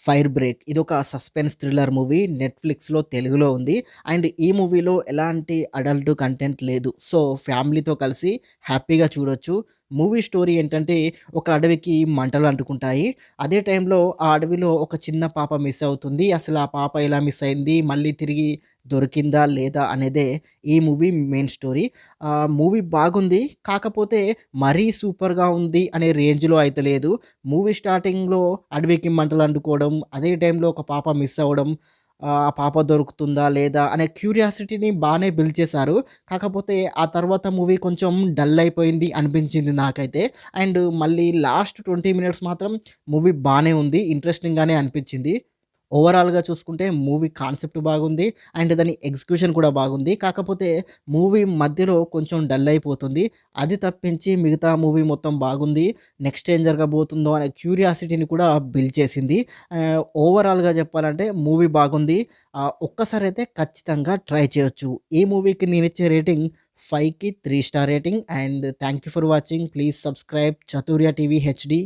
'Fire break' ఇదొక suspense thriller movie. నెట్‌ఫ్లిక్స్‌లో తెలుగులో ఉంది. అండ్ ఈ మూవీలో ఎలాంటి అడల్ట్ కంటెంట్ లేదు. సో, ఫ్యామిలీతో కలిసి హ్యాపీగా చూడొచ్చు. మూవీ స్టోరీ ఏంటంటే, ఒక అడవికి మంటలు అంటుకుంటాయి. అదే టైంలో ఆ అడవిలో ఒక చిన్న పాప మిస్ అవుతుంది. అసలు ఆ పాప ఎలా మిస్ అయింది? మళ్ళీ తిరిగి దొరికిందా? లేదా? అనేదే ఈ మూవీ మెయిన్ స్టోరీ. మూవీ బాగుంది. కాకపోతే మరీ సూపర్‌గా ఉంది అనే రేంజ్‌లో అయితే లేదు. మూవీ స్టార్టింగ్‌లో అడవికి మంటలు అంటుకోవడం, అదే టైంలో ఒక పాప మిస్ అవ్వడం, ఆ పాప దొరుకుతుందా? లేదా? అనే క్యూరియాసిటీని బానే బిల్డ్ చేశారు. కాకపోతే ఆ తర్వాత మూవీ కొంచెం డల్ అయిపోయింది అనిపించింది నాకైతే. అండ్ మళ్ళీ లాస్ట్ 20 మినిట్స్ మాత్రం మూవీ బానే ఉంది. ఇంట్రెస్టింగ్‌గానే అనిపించింది. ఓవరాల్‌గా చూసుకుంటే మూవీ కాన్సెప్ట్ బాగుంది. అండ్ దాని ఎగ్జిక్యూషన్ కూడా బాగుంది. కాకపోతే మూవీ మధ్యలో కొంచెం డల్ అయిపోతుంది. అది తప్పించి మిగతా మూవీ మొత్తం బాగుంది. నెక్స్ట్ ఏం జరగబోతుందో అనే క్యూరియాసిటీని కూడా బిల్డ్ చేసింది. ఓవరాల్‌గా చెప్పాలంటే మూవీ బాగుంది. ఒక్కసారైతే ఖచ్చితంగా ట్రై చేయొచ్చు. ఈ మూవీకి నేనిచ్చే రేటింగ్ 5కి 3 star rating. And thank you for watching. Please subscribe చతుర్య TV HD.